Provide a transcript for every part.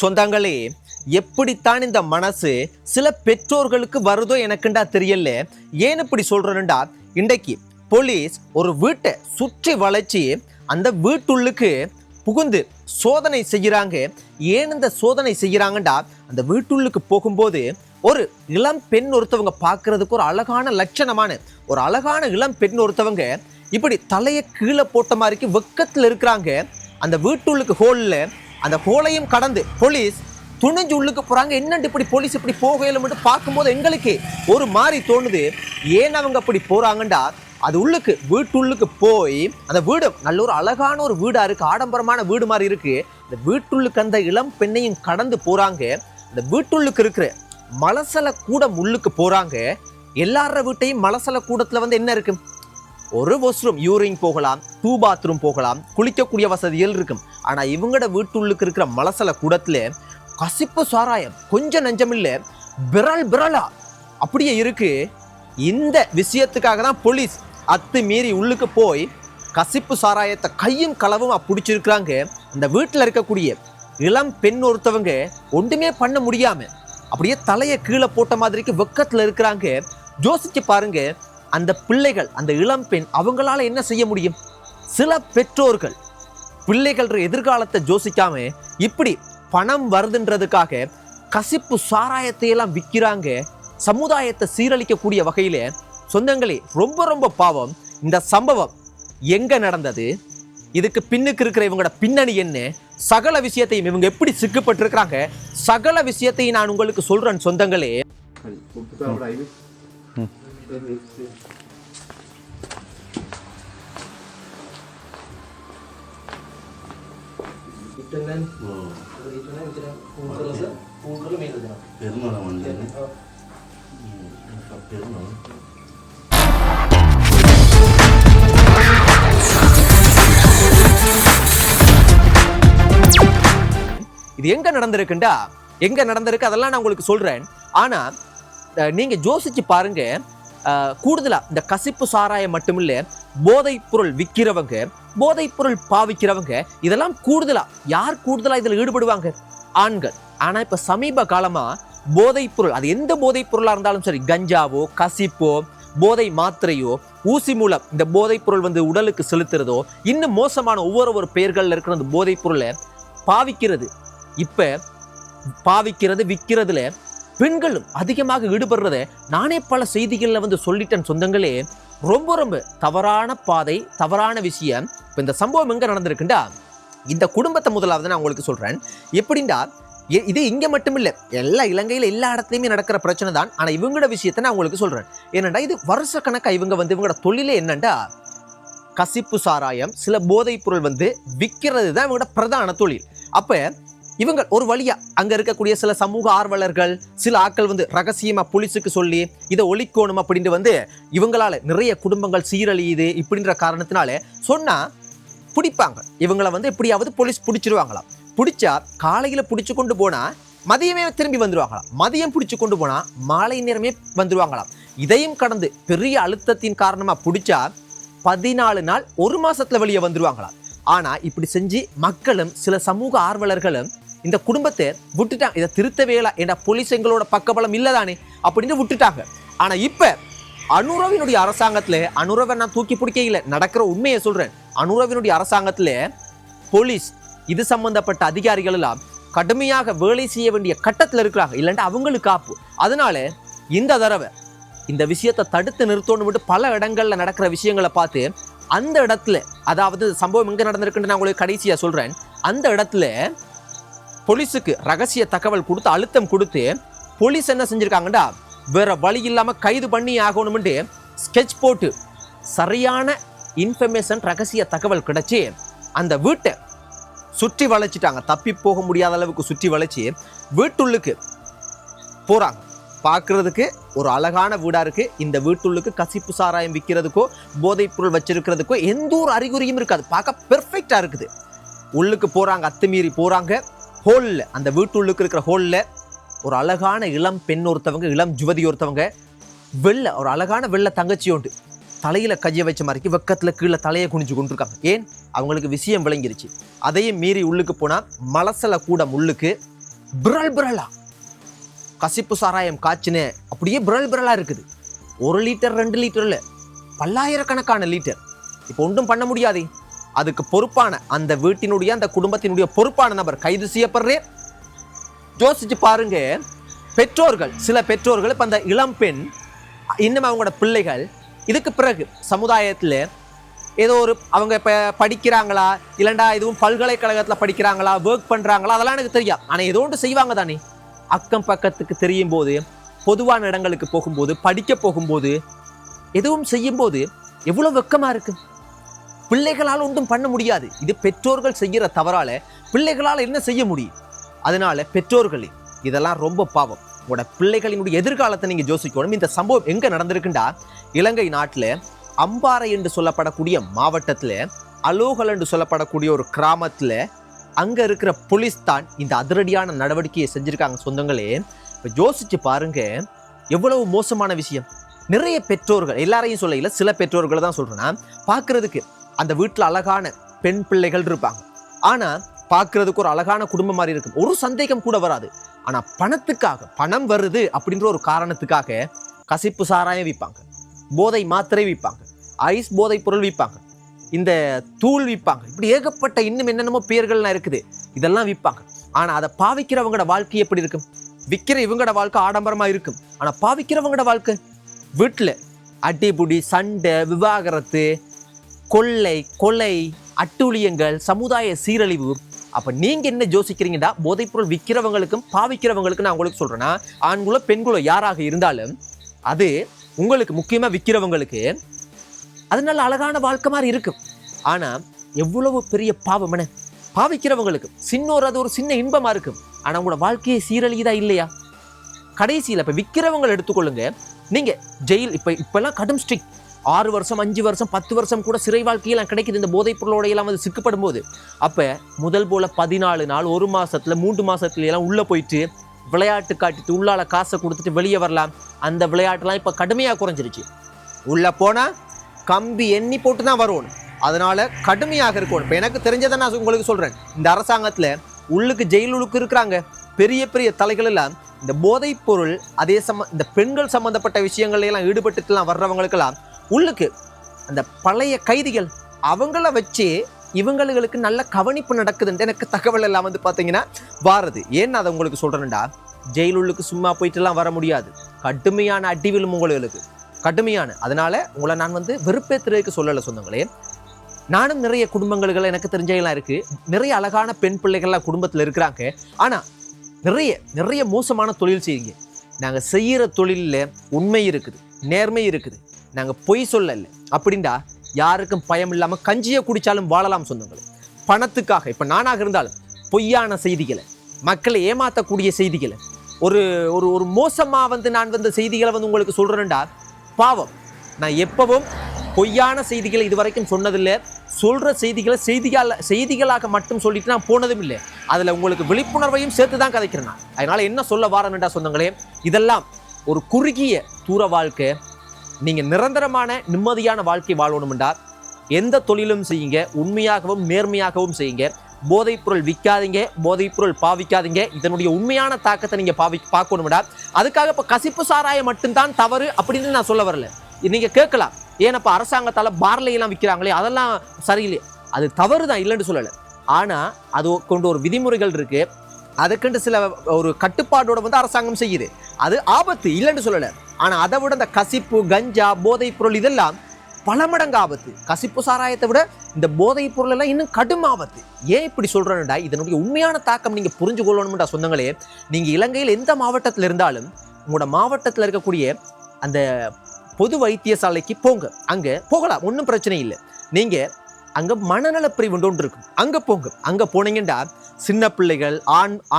சொந்தங்களே, எப்படித்தான் இந்த மனசு சில பெற்றோர்களுக்கு வருதோ எனக்குண்டா தெரியல. ஏன் இப்படி சொல்றேன்டா, இன்றைக்கு போலீஸ் ஒரு வீட்டை சுற்றி வளைச்சி அந்த வீட்டுள்ளுக்கு புகுந்து சோதனை செய்கிறாங்க. ஏன் இந்த சோதனை செய்கிறாங்கண்டா, அந்த வீட்டுள்ளுக்கு போகும்போது ஒரு இளம் பெண் ஒருத்தவங்க பார்க்கறதுக்கு ஒரு அழகான லட்சணமான ஒரு அழகான இளம் பெண் ஒருத்தவங்க இப்படி தலையை கீழே போட்ட மாதிரிக்கு வெக்கத்தில் இருக்கிறாங்க. அந்த வீட்டுள்ளுக்கு ஹோலில் அந்த ஹோலையும் கடந்து போலீஸ் துணிஞ்சு உள்ளுக்கு போறாங்க. என்னண்டு இப்படி போலீஸ் இப்படி போகல பார்க்கும்போது எங்களுக்கு ஒரு மாதிரி தோணுது. ஏன் அவங்க அப்படி போறாங்கண்டா, அது உள்ளுக்கு வீட்டுள்ளுக்கு போய் அந்த வீடு நல்ல ஒரு அழகான ஒரு வீடா இருக்கு, ஆடம்பரமான வீடு மாதிரி இருக்கு. இந்த வீட்டுள்ளுக்கு அந்த இளம் பெண்ணையும் கடந்து போறாங்க. அந்த வீட்டுள்ளுக்கு இருக்கிற மலசல கூடம் உள்ளுக்கு போறாங்க. எல்லார வீட்டையும் மலசல கூடத்துல என்ன இருக்கு, ஒரு வாஷ்ரூம், யூரின் போகலாம், 2 பாத்ரூம் போகலாம், குளிக்கக்கூடிய வசதிகள் இருக்கும். ஆனா இவங்களோட வீட்டுள்ளுக்கு இருக்கிற மலசல கூடத்துல கசிப்பு சாராயம் கொஞ்சம் நஞ்சம் இல்லை, விரலா அப்படியே இருக்கு. இந்த விஷயத்துக்காக தான் போலீஸ் மீறி உள்ளுக்கு போய் கசிப்பு சாராயத்தை கையும் களவும் பிடிச்சிருக்கிறாங்க. அந்த வீட்டில் இருக்கக்கூடிய இளம் பெண் ஒருத்தவங்க ஒன்றுமே பண்ண முடியாம அப்படியே தலையை கீழே போட்ட மாதிரிக்கு வெக்கத்தில் இருக்கிறாங்க. யோசிச்சு பாருங்க, அந்த பிள்ளைகள், அந்த இளம் பெண், அவங்களால என்ன செய்ய முடியும்? சில பெற்றோர்கள் பிள்ளைகள் எதிர்காலத்தை யோசிக்காம இப்படி பணம் வருதுன்றதுக்காக கசிப்பு சாராயத்தை எல்லாம் விற்கிறாங்க. சமுதாயத்தை சீரழிக்கக்கூடிய வகையில. சொந்தங்களே, ரொம்ப ரொம்ப பாவம். இந்த சம்பவம் எங்க நடந்தது, இதுக்கு பின்னுக்கு இருக்கிற இவங்களோட பின்னணி என்ன, சகல விஷயத்தையும் இவங்க எப்படி சிக்கப்பட்டிருக்கிறாங்க, சகல விஷயத்தையும் நான் உங்களுக்கு சொல்றேன் சொந்தங்களே. இது எங்க நடந்திருக்குண்டா, எங்க நடந்திருக்கு அதெல்லாம் நான் உங்களுக்கு சொல்றேன். ஆனா நீங்க யோசிச்சு பாருங்க, கூடுதலா இந்த கசிப்பு சாராயம் மட்டுமில்ல, போதைப் பொருள் விற்கிறவங்க, போதைப் பொருள் பாவிக்கிறவங்க, இதெல்லாம் கூடுதலா யார் கூடுதலா இதுல ஈடுபடுவாங்க? ஆண்கள். ஆனா இப்ப சமீப காலமா போதைப் பொருள், அது எந்த போதைப் பொருளா இருந்தாலும் சரி, கஞ்சாவோ கசிப்போ போதை மாத்திரையோ ஊசி மூலம் இந்த போதைப் பொருள் உடலுக்கு செலுத்துறதோ, இன்னும் மோசமான ஒவ்வொரு பெயர்கள்ல இருக்கிற அந்த போதைப் பொருளை பாவிக்கிறது. இப்ப பாவிக்கிறது, விற்கிறதுல பெண்களும் அதிகமாக ஈடுபடுறத நானே பல செய்திகள்ல சொல்லிட்டேன் சொந்தங்களே. ரொம்ப ரொம்ப தவறான பாதை, தவறான விஷயம். இப்ப இந்த சம்பவம் எங்க நடந்திருக்குண்டா, இந்த குடும்பத்தை முதலாவது நான் உங்களுக்கு சொல்றேன். எப்படின்னா, இது இங்க மட்டும் இல்ல, எல்லா இலங்கையில எல்லா இடத்துலயுமே நடக்கிற பிரச்சனை தான். ஆனா இவங்களோட விஷயத்த நான் உங்களுக்கு சொல்றேன். ஏனண்டா இது வருஷ கணக்கா இவங்களோட தொழிலே என்னண்டா, கசிப்பு சாராயம், சில போதைப் பொருள் விற்கிறது தான் இவங்களோட பிரதான தொழில். அப்ப இவங்க ஒரு வழியா அங்க இருக்கக்கூடிய சில சமூக ஆர்வலர்கள், சில ஆட்கள் ரகசியமா போலீஸுக்கு சொல்லி இதை ஒழிக்கணும் அப்படின்ட்டு இவங்களால நிறைய குடும்பங்கள் சீரழியுது இப்படின்ற காரணத்தினால சொன்னா பிடிப்பாங்க. இவங்களை எப்படியாவது போலீஸ் பிடிச்சிருவாங்களாம். பிடிச்சா காலையில பிடிச்சு கொண்டு போனா மதியமே திரும்பி வந்துருவாங்களாம். மதியம் பிடிச்சு கொண்டு போனா மாலை நேரமே வந்துருவாங்களாம். இதையும் கடந்து பெரிய அழுத்தத்தின் காரணமா பிடிச்சா 14 நாள், 1 மாசத்துல வெளியே வந்துருவாங்களாம். ஆனா இப்படி செஞ்சு மக்களும் சில சமூக ஆர்வலர்களும் இந்த குடும்பத்தை விட்டுட்டாங்க. இதை திருத்தவே இல்லை, ஏன்னா போலீஸ் எங்களோட பக்கபலம் இல்லதானே அப்படின்னு விட்டுட்டாங்க. ஆனா இப்ப அனுரவினுடைய அரசாங்கத்துல, அனுரவை நான் தூக்கி பிடிக்கல, நடக்கிற உண்மையை சொல்றேன். அனுரவினுடைய அரசாங்கத்துல போலீஸ் இது சம்பந்தப்பட்ட அதிகாரிகள் எல்லாம் கடுமையாக வேலை செய்ய வேண்டிய கட்டத்துல இருக்கிறாங்க. இல்லைன்னா அவங்களுக்கு காப்பு. அதனால இந்த தடவை இந்த விஷயத்தை தடுத்து நிறுத்தணும். பல இடங்கள்ல நடக்கிற விஷயங்களை பார்த்து அந்த இடத்துல, அதாவது சம்பவம் எங்க நடந்திருக்குன்னு நான் உங்களுக்கு கடைசியா சொல்றேன். அந்த இடத்துல போலீஸுக்கு ரகசிய தகவல் கொடுத்து அழுத்தம் கொடுத்து போலீஸ் என்ன செஞ்சிருக்காங்கடா, வேற வழி இல்லாம கைது பண்ணி ஆகணும்னு ஸ்கெட்ச் போட்டு சரியான இன்ஃபர்மேஷன், ரகசிய தகவல் கிடைச்சி அந்த வீட்டை சுற்றி வளைச்சிட்டாங்க. தப்பி போக முடியாத அளவுக்கு சுற்றி வளைச்சி வீட்டுள்ளுக்கு போறாங்க. பார்க்கறதுக்கு ஒரு அழகான வீடா இருக்கு. இந்த வீட்டுள்ளுக்கு கசிப்பு சாராயம் விற்கிறதுக்கோ போதைப் பொருள் வச்சிருக்கிறதுக்கோ எந்த ஒரு அறிகுறியும் இருக்காது. பார்க்க பெர்ஃபெக்டா இருக்குது. உள்ளுக்கு போறாங்க, அத்துமீறி போறாங்க. ஹோல்ல, அந்த வீட்டுள்ளுக்கு இருக்கிற ஹோல்ல ஒரு அழகான இளம் பெண் ஒருத்தவங்க, இளம் யுவதி ஒருத்தவங்க, ஒரு அழகான வெள்ளை தங்கச்சி உண்டு, தலையில கையை வச்ச மாதிரி வெக்கத்துல கீழே தலையை குனிஞ்சு கொண்டிருக்காங்க. ஏன்? அவங்களுக்கு விஷயம் விளங்கிருச்சு. அதையும் மீறி உள்ளுக்கு போனா மலசல கூட உள்ளுக்கு பிரல் பிரலா கசிப்பு சாராயம் காய்ச்சின அப்படியே பிரல் பிரலா இருக்குது. 1 லிட்டர் 2 லிட்டர் இல்ல, பல்லாயிரக்கணக்கான லிட்டர். இப்போ ஒன்றும் பண்ண முடியாது. அதுக்கு பொறுப்பான அந்த வீட்டினுடைய அந்த குடும்பத்தினுடைய பொறுப்பான நபர் கைது செய்யப்படுறே. யோசிச்சு பாருங்க, பெற்றோர்கள், சில பெற்றோர்கள் இப்ப அந்த இளம் பெண் இன்னும் அவங்களோட பிள்ளைகள் இதுக்கு பிறகு சமுதாயத்துல ஏதோ ஒரு அவங்க இப்ப படிக்கிறாங்களா இல்லண்டா இதுவும் பல்கலைக்கழகத்துல படிக்கிறாங்களா ஒர்க் பண்றாங்களா அதெல்லாம் எனக்கு தெரியாது. ஆனா ஏதோ ஒன்று செய்வாங்க தானே. அக்கம் பக்கத்துக்கு தெரியும் போது, பொதுவான இடங்களுக்கு போகும்போது, படிக்க போகும்போது, எதுவும் செய்யும் போது எவ்வளவு வெக்கமா இருக்கு. பிள்ளைகளால் ஒன்றும் பண்ண முடியாது. இது பெற்றோர்கள் செய்கிற தவறால பிள்ளைகளால் என்ன செய்ய முடியும்? அதனால பெற்றோர்களே இதெல்லாம் ரொம்ப பாவம். உங்களோட பிள்ளைகளினுடைய எதிர்காலத்தை நீங்க யோசிக்கணும். இந்த சம்பவம் எங்க நடந்திருக்குண்டா, இலங்கை நாட்டுல அம்பாறை என்று சொல்லப்படக்கூடிய மாவட்டத்துல அலோகல் என்று சொல்லப்படக்கூடிய ஒரு கிராமத்துல அங்க இருக்கிற போலீஸ் தான் இந்த அதிரடியான நடவடிக்கையை செஞ்சிருக்காங்க. சொந்தங்களே, இப்ப யோசிச்சு பாருங்க எவ்வளவு மோசமான விஷயம். நிறைய பெற்றோர்கள், எல்லாரையும் சொல்ல இல்ல, சில பெற்றோர்களை தான் சொல்றேன்னா, பார்க்கறதுக்கு அந்த வீட்டுல அழகான பெண் பிள்ளைகள் இருப்பாங்க. ஆனா பார்க்கறதுக்கு ஒரு அழகான குடும்பம் மாதிரி இருக்கும், ஒரு சந்தேகம் கூட வராது. ஆனா பணத்துக்காக, பணம் வருது அப்படின்ற ஒரு காரணத்துக்காக கசிப்பு சாராயம் விற்பாங்க, போதை மாத்திரை விற்பாங்க, ஐஸ் போதை பொருள் விற்பாங்க, இந்த தூள் விற்பாங்க, இப்படி ஏகப்பட்ட இன்னும் என்னென்னமோ பேர்கள்லாம் இருக்குது, இதெல்லாம் விற்பாங்க. ஆனா அதை பாவிக்கிறவங்களோட வாழ்க்கை எப்படி இருக்கும்? விற்கிற இவங்களோட வாழ்க்கை ஆடம்பரமா இருக்கும். ஆனா பாவிக்கிறவங்களோட வாழ்க்கை வீட்டுல அடிபுடி, சண்டை, விவாகரத்து, கொள்ளை, கொலை, அட்டூழியங்கள், சமுதாய சீரழிவு. அப்ப நீங்க என்ன யோசிக்கிறீங்கன்னா, போதைப்பொருள் விற்கிறவங்களுக்கும் பாவிக்கிறவங்களுக்கும் நான் உங்களுக்கு சொல்றேன்னா, ஆண்களோ பெண்களோ யாராக இருந்தாலும் அது உங்களுக்கு முக்கியமா விற்கிறவங்களுக்கு அதனால அழகான வாழ்க்கை மாதிரி இருக்கும். ஆனா எவ்வளவு பெரிய பாவம் என பாவிக்கிறவங்களுக்கு அது ஒரு சின்ன இன்பமா இருக்கும். ஆனா உங்களோட வாழ்க்கையை சீரழிதா இல்லையா? கடைசியில் இப்ப விற்கிறவங்களை எடுத்துக்கொள்ளுங்க. நீங்க ஜெயில் இப்பெல்லாம் கடும் ஸ்ட்ரிக்ட். 6 வருஷம் 5 வருஷம் 10 வருஷம் கூட சிறை வாழ்க்கையெல்லாம் கிடைக்குது இந்த போதைப் பொருளோட எல்லாம் வந்து சிக்கப்படும் போது. அப்ப முதல் போல 14 நாள், 1 மாசத்துல 3 மாசத்துல எல்லாம் உள்ள போயிட்டு விளையாட்டு காட்டிட்டு உள்ளால காசை கொடுத்துட்டு வெளியே வரலாம். அந்த விளையாட்டுலாம் இப்ப கடுமையா குறைஞ்சிருச்சு. உள்ள போனா கம்பி எண்ணி போட்டு தான் வரணும். அதனால கடுமையாக இருக்கணும். இப்ப எனக்கு தெரிஞ்சதை நான் உங்களுக்கு சொல்றேன். இந்த அரசாங்கத்துல உள்ளுக்கு ஜெயிலுக்கு இருக்கிறாங்க பெரிய பெரிய தலைகள் எல்லாம் இந்த போதைப் பொருள் அதே இந்த பெண்கள் சம்பந்தப்பட்ட விஷயங்கள்ல எல்லாம் ஈடுபட்டுலாம் வர்றவங்களுக்கெல்லாம் உள்ளுக்கு அந்த பழைய கைதிகள் அவங்கள வச்சு இவங்களுக்கு நல்ல கவனிப்பு நடக்குதுன்னு எனக்கு தகவல் எல்லாம் வந்து பார்த்தீங்கன்னா வாருது. ஏன்னு அதை உங்களுக்கு சொல்றேன்டா, ஜெயிலுக்கு சும்மா போயிட்டு எல்லாம் வர முடியாது. கடுமையான அடிவிலும் உங்களுக்கு கடுமையான. அதனால உங்களை நான் வந்து வெறுப்பேத்துறதுக்கு சொல்லலை சொந்தங்களே. நானும் நிறைய குடும்பங்கள் எனக்கு தெரிஞ்செல்லாம் இருக்கு. நிறைய அழகான பெண் பிள்ளைகள்லாம் குடும்பத்தில் இருக்கிறாங்க. ஆனா நிறைய நிறைய மோசமான தொழில் செய்யுங்க. நாங்க செய்யற தொழில உண்மை இருக்குது, நேர்மை இருக்குது, நாங்க பொய் சொல்லல அப்படின்டா யாருக்கும் பயம் இல்லாம கஞ்சியை குடிச்சாலும் வாழலாம் சொந்தங்களே. பணத்துக்காக இப்ப நானாக இருந்தாலும் பொய்யான செய்திகளை, மக்களை ஏமாத்தக்கூடிய செய்திகளை, ஒரு ஒரு ஒரு மோசமா வந்து நான் வந்து செய்திகளை வந்து உங்களுக்கு சொல்றேன்டா பாவம். நான் எப்பவும் பொய்யான செய்திகளை இதுவரைக்கும் சொன்னதில்லை. சொல்ற செய்திகளை செய்திகளாக மட்டும் சொல்லிட்டு நான் போனதும் இல்லை. அதுல உங்களுக்கு விழிப்புணர்வையும் சேர்த்து தான் கதைக்கிறேன் நான். அதனால என்ன சொல்ல வாரேன்டா சொந்தங்களே, இதெல்லாம் ஒரு குறுகிய தூர வாழ்க்கை. நீங்க நிரந்தரமான நிம்மதியான வாழ்க்கை வாழணும்டா எந்த தொழிலும் செய்யுங்க, உண்மையாகவும் நேர்மையாகவும் செய்யுங்க. போதைப் பொருள் விற்காதீங்க, போதைப் பொருள் பாவிக்காதீங்க. இதனுடைய உண்மையான தாக்கத்தை நீங்க பார்க்கணும்டா. அதுக்காக இப்ப கசிப்பு சாராயம் மட்டும்தான் தவறு அப்படின்னு நான் சொல்ல வரல. நீங்க கேட்கலாம், ஏன்னப்ப அரசாங்கத்தால பார்ல எல்லாம் விற்கிறாங்களே அதெல்லாம் சரியில்லை. அது தவறு தான், இல்லைன்னு சொல்லலை. ஆனா அது கொண்டு ஒரு விதிமுறைகள் இருக்கு. அதுக்குண்டு சில ஒரு கட்டுப்பாடோட வந்து அரசாங்கம் செய்யுது. அது ஆபத்து, இல்லைன்னு சொல்லலை. ஆனா அதை விட இந்த கசிப்பு, கஞ்சா, போதைப் பொருள் இதெல்லாம் பல மடங்கு ஆபத்து. கசிப்பு சாராயத்தை விட இந்த போதைப் பொருள் எல்லாம் இன்னும் கடும் ஆபத்து. ஏன் இப்படி சொல்றேன்டா, இதனுடைய உண்மையான தாக்கம் நீங்க புரிஞ்சு கொள்ளணும்டா சொந்தங்களே. நீங்க இலங்கையில் எந்த மாவட்டத்தில் இருந்தாலும் உங்களோட மாவட்டத்தில் இருக்கக்கூடிய அந்த பொது வைத்தியசாலைக்கு போங்க, அங்க போகலாம், ஒன்றும் பிரச்சனை இல்லை. நீங்க அங்க மனநல பிரிவு ஒன்று இருக்கும், அங்க போங்க. அங்க போனீங்கன்னா சின்ன பிள்ளைகள்,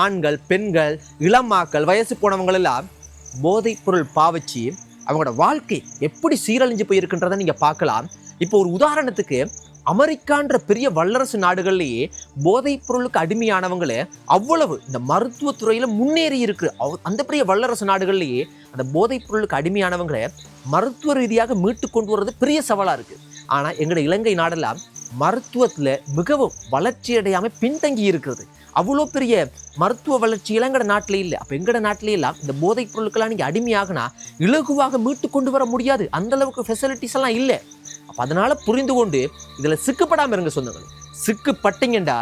ஆண்கள், பெண்கள், இளமாக்கள், வயசு போனவங்க எல்லாம் போதைப் பொருள் பாவிச்சு அவங்களோட வாழ்க்கை எப்படி சீரழிஞ்சு போயிருக்குன்றதை நீங்க பார்க்கலாம். இப்போ ஒரு உதாரணத்துக்கு, அமெரிக்கான்ற பெரிய வல்லரசு நாடுகள்லேயே போதைப் பொருளுக்கு அடிமையானவங்களே அவ்வளவு இந்த மருத்துவத்துறையில முன்னேறி இருக்கு. அந்த பெரிய வல்லரசு நாடுகள்லேயே அந்த போதைப் பொருளுக்கு அடிமையானவங்களை மருத்துவ ரீதியாக மீட்டு கொண்டு வர்றது பெரிய சவாலா இருக்கு. ஆனா எங்களோட இலங்கை நாடெல்லாம் மருத்துவத்துல மிகவும் வளர்ச்சி அடையாம பின்தங்கி இருக்கிறது. அவ்வளோ பெரிய மருத்துவ வளர்ச்சி எங்கட நாட்டிலே இல்லை. அப்போ எங்கட நாட்டிலே எல்லாம் இந்த போதைப் பொருட்கள்லாம் நீங்கள் அடிமையாகனா இலகுவாக மீட்டு கொண்டு வர முடியாது. அந்த அளவுக்கு ஃபெசிலிட்டிஸ் எல்லாம் இல்லை. அப்போ அதனால புரிந்து கொண்டு இதில் சிக்கப்படாமல் இருங்க சொந்தங்களே. சிக்கப்பட்டீங்கண்டா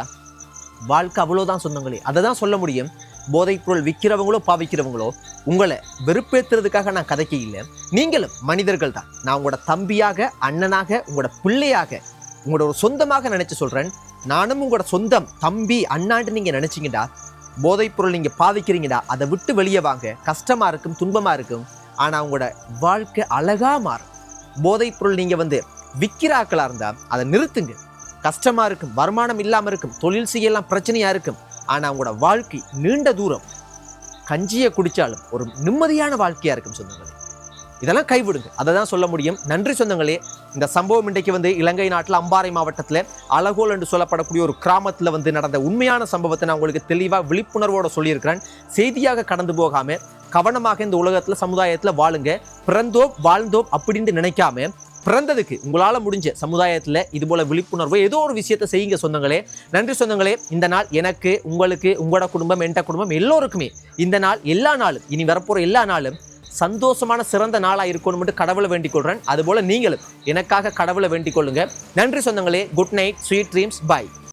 வாழ்க்கை அவ்வளோதான் சொந்தங்களே. அதை தான் சொல்ல முடியும். போதைப் பொருள் விற்கிறவங்களோ பாவிக்கிறவங்களோ உங்களை வெறுப்பேற்றுறதுக்காக நான் கதைக்க இல்லை. நீங்களும் மனிதர்கள் தான். நான் உங்களோட தம்பியாக, அண்ணனாக, உங்களோட பிள்ளையாக, உங்களோட ஒரு சொந்தமாக நினைச்சு சொல்றேன். நானும் உங்களோட சொந்தம் தம்பி அண்ணாண்டு நீங்க நினைச்சீங்கடா, போதைப் பொருள் நீங்க பாவிக்கிறீங்கடா, அதை விட்டு வெளியே வாங்க. கஷ்டமா இருக்கும், துன்பமா இருக்கும், ஆனா உங்களோட வாழ்க்கை அழகா மாறும். போதைப் பொருள் நீங்க விற்கிறாக்களா இருந்தா அதை நிறுத்துங்க. கஷ்டமா இருக்கும், வருமானம் இல்லாம இருக்கும், தொழில் செய்யலாம் பிரச்சனையா இருக்கும், ஆனா உங்களோட வாழ்க்கை நீண்ட தூரம் கஞ்சியை குடிச்சாலும் ஒரு நிம்மதியான வாழ்க்கையா இருக்கும் சொந்தங்களே. இதெல்லாம் கைவிடுங்க. அதை தான் சொல்ல முடியும். நன்றி சொந்தங்களே. இந்த சம்பவம் இன்றைக்கு இலங்கை நாட்டில் அம்பாறை மாவட்டத்தில் அலகோல் என்று சொல்லப்படக்கூடிய ஒரு கிராமத்தில் நடந்த உண்மையான சம்பவத்தை நான் உங்களுக்கு தெளிவாக விழிப்புணர்வோடு சொல்லியிருக்கிறேன். செய்தியாக கடந்து போகாம கவனமாக இந்த உலகத்தில் சமுதாயத்தில் வாழுங்க. பிறந்தோம் வாழ்ந்தோம் அப்படின்னு நினைக்காம பிறந்ததுக்கு உங்களால முடிஞ்ச சமுதாயத்தில் இது போல விழிப்புணர்வு ஏதோ ஒரு விஷயத்தை செய்யுங்க சொந்தங்களே. நன்றி சொந்தங்களே. இந்த நாள் எனக்கு, உங்களுக்கு, உங்களோட குடும்பம், என்ற குடும்பம் எல்லோருக்குமே இந்த நாள் எல்லா நாளும் இனி வரப்போற எல்லா நாளும் சந்தோஷமான சிறந்த நாளா இருக்கணும் கடவுளை வேண்டிக் கொள்றேன். அதுபோல நீங்களும் எனக்காக கடவுளை வேண்டிக் கொள்ளுங்க. நன்றி சொந்தங்களே. குட் நைட், ஸ்வீட் ட்ரீம்ஸ், பாய்.